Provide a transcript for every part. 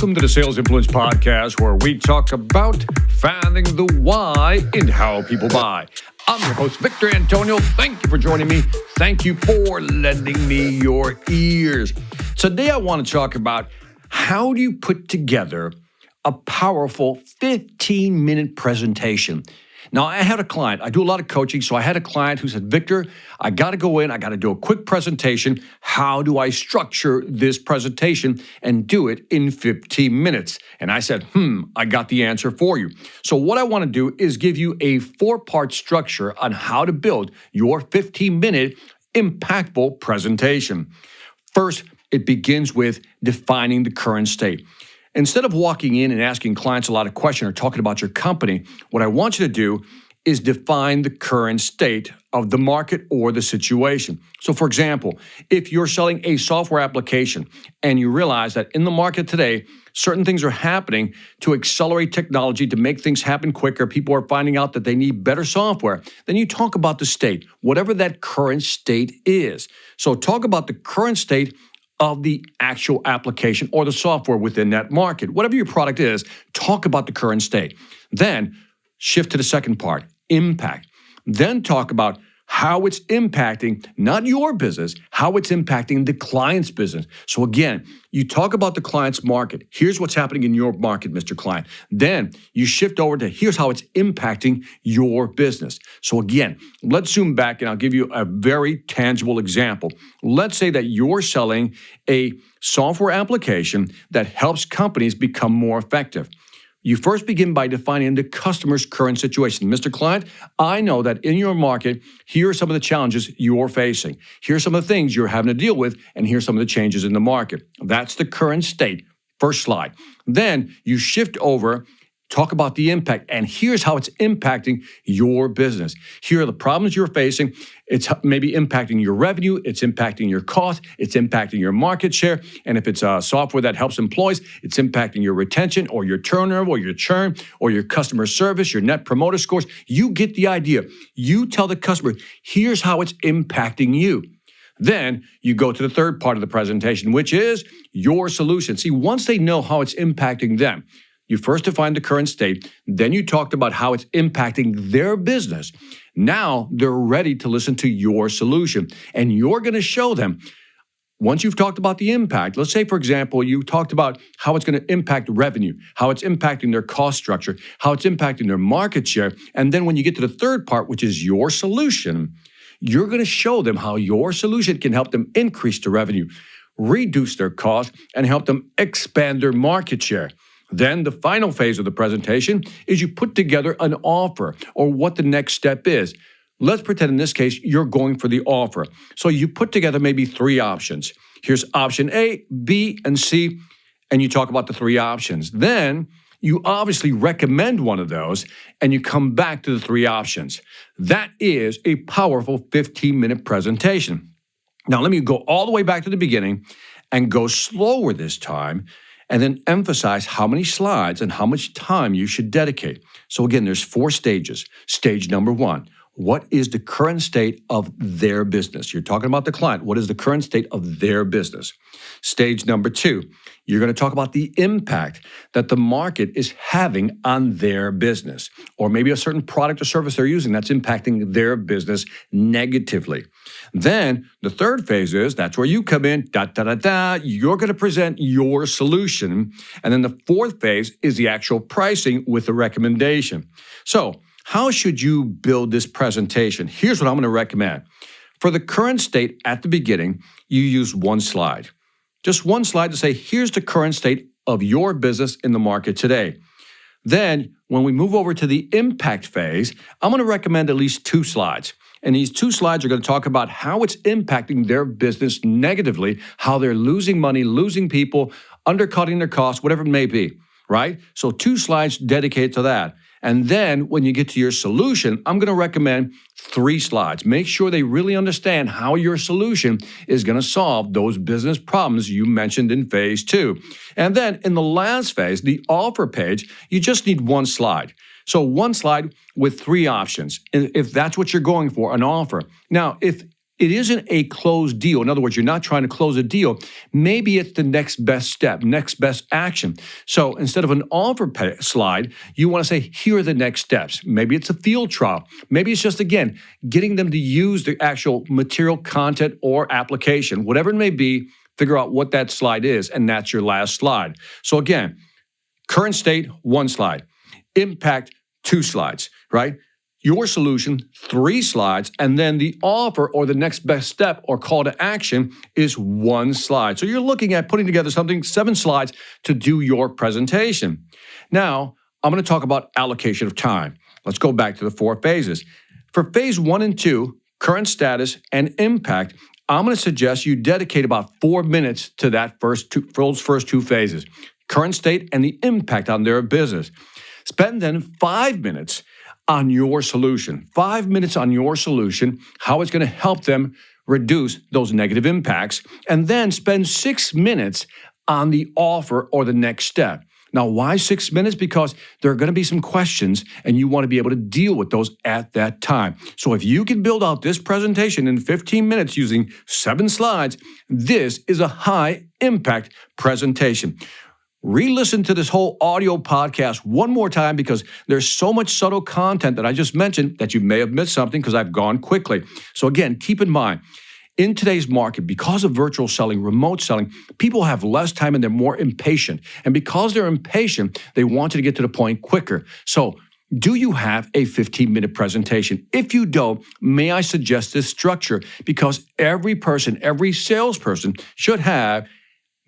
Welcome to the Sales Influence Podcast, where we talk about finding the why in how people buy. I'm your host, Victor Antonio. Thank you for joining me. Thank you for lending me your ears. Today, I want to talk about how do you put together a powerful 15-minute presentation. Now, I had a client. I do a lot of coaching, so I had a client who said, Victor, I got to go in. I got to do a quick presentation. How do I structure this presentation and do it in 15 minutes? And I said, I got the answer for you. So what I want to do is give you a 4-part structure on how to build your 15-minute impactful presentation. First, it begins with defining the current state. Instead of walking in and asking clients a lot of questions or talking about your company, what I want you to do is define the current state of the market or the situation. So for example, if you're selling a software application and you realize that in the market today, certain things are happening to accelerate technology, to make things happen quicker, people are finding out that they need better software, then you talk about the state, whatever that current state is. So talk about the current state of the actual application or the software within that market. Whatever your product is, talk about the current state. Then shift to the second part, impact. Then talk about how it's impacting, not your business, how it's impacting the client's business. So again, you talk about the client's market. Here's what's happening in your market, Mr. Client. Then you shift over to here's how it's impacting your business. So again, let's zoom back and I'll give you a very tangible example. Let's say that you're selling a software application that helps companies become more effective. You first begin by defining the customer's current situation. Mr. Client, I know that in your market, here are some of the challenges you're facing. Here are some of the things you're having to deal with, and here's some of the changes in the market. That's the current state. First slide. Then you shift over, talk about the impact, and here's how it's impacting your business. Here are the problems you're facing. It's maybe impacting your revenue, it's impacting your cost, it's impacting your market share, and if it's a software that helps employees, it's impacting your retention or your turnover or your churn or your customer service, your net promoter scores. You get the idea. You tell the customer, here's how it's impacting you. Then you go to the third part of the presentation, which is your solution. See, once they know how it's impacting them, you first define the current state, then you talked about how it's impacting their business. Now they're ready to listen to your solution. And you're going to show them, once you've talked about the impact, let's say, for example, you talked about how it's going to impact revenue, how it's impacting their cost structure, how it's impacting their market share. And then when you get to the third part, which is your solution, you're going to show them how your solution can help them increase the revenue, reduce their cost, and help them expand their market share. Then the final phase of the presentation is you put together an offer or what the next step is. Let's pretend in this case, you're going for the offer. So you put together maybe 3 options. Here's option A, B, and C, and you talk about the 3 options. Then you obviously recommend one of those and you come back to the 3 options. That is a powerful 15-minute presentation. Now let me go all the way back to the beginning and go slower this time, and then emphasize how many slides and how much time you should dedicate. So again, there's 4 stages. Stage number 1, what is the current state of their business? You're talking about the client. What is the current state of their business? Stage number 2, you're going to talk about the impact that the market is having on their business, or maybe a certain product or service they're using that's impacting their business negatively. Then the third phase is, that's where you come in, you're going to present your solution. And then the fourth phase is the actual pricing with the recommendation. So how should you build this presentation? Here's what I'm going to recommend. For the current state at the beginning, you use 1 slide. Just 1 slide to say, here's the current state of your business in the market today. Then when we move over to the impact phase, I'm going to recommend at least 2 slides. And these 2 slides are going to talk about how it's impacting their business negatively, how they're losing money, losing people, undercutting their costs, whatever it may be, right? So 2 slides dedicated to that. And then when you get to your solution, I'm going to recommend 3 slides. Make sure they really understand how your solution is going to solve those business problems you mentioned in phase 2. And then in the last phase, the offer page, you just need 1 slide. So 1 slide with 3 options, if that's what you're going for, an offer. Now, if it isn't a closed deal. In other words, you're not trying to close a deal. Maybe it's the next best step, next best action. So instead of an offer slide, you want to say, here are the next steps. Maybe it's a field trial. Maybe it's just, again, getting them to use the actual material, content, or application. Whatever it may be, figure out what that slide is, and that's your last slide. So again, current state, 1 slide. Impact, 2 slides, right? Your solution, 3 slides, and then the offer or the next best step or call to action is 1 slide. So you're looking at putting together something, 7 slides to do your presentation. Now, I'm going to talk about allocation of time. Let's go back to the 4 phases. For phase 1 and 2, current status and impact, I'm going to suggest you dedicate about 4 minutes to those first 2 phases, current state and the impact on their business. Spend then 5 minutes on your solution. 5 minutes on your solution, how it's going to help them reduce those negative impacts, and then spend 6 minutes on the offer or the next step. Now, why 6 minutes? Because there are going to be some questions, and you want to be able to deal with those at that time. So if you can build out this presentation in 15 minutes using 7 slides, this is a high-impact presentation. Re-listen to this whole audio podcast one more time because there's so much subtle content that I just mentioned that you may have missed something because I've gone quickly. So again, keep in mind, in today's market, because of virtual selling, remote selling, people have less time and they're more impatient. And because they're impatient, they want you to get to the point quicker. So do you have a 15-minute presentation? If you don't, may I suggest this structure? Because every person, every salesperson should have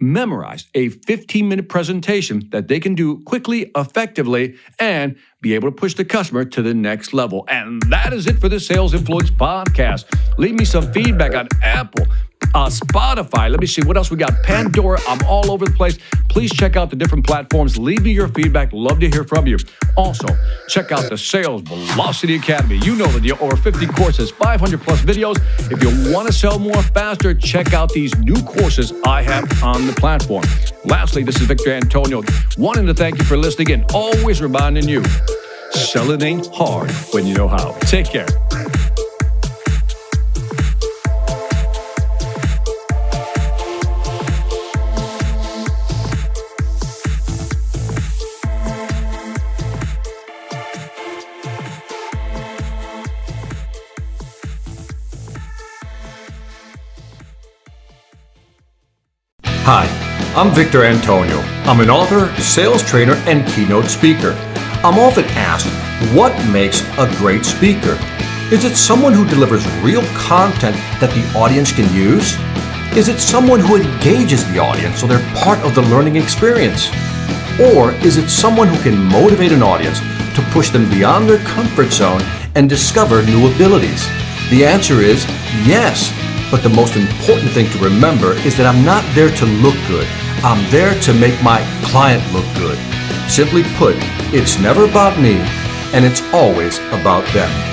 memorized a 15-minute presentation that they can do quickly, effectively, and be able to push the customer to the next level. And that is it for the Sales Influence Podcast. Leave me some feedback on Apple, Spotify. Let me see what else we got. Pandora. I'm all over the place. Please check out the different platforms. Leave me your feedback. Love to hear from you. Also, check out the Sales Velocity Academy. You know the deal. Over 50 courses, 500 plus videos. If you want to sell more faster, check out these new courses I have on the platform. Lastly, this is Victor Antonio, wanting to thank you for listening and always reminding you, selling ain't hard when you know how. Take care. Hi, I'm Victor Antonio. I'm an author, sales trainer, and keynote speaker. I'm often asked, what makes a great speaker? Is it someone who delivers real content that the audience can use? Is it someone who engages the audience so they're part of the learning experience? Or is it someone who can motivate an audience to push them beyond their comfort zone and discover new abilities? The answer is yes. But the most important thing to remember is that I'm not there to look good. I'm there to make my client look good. Simply put, it's never about me, and it's always about them.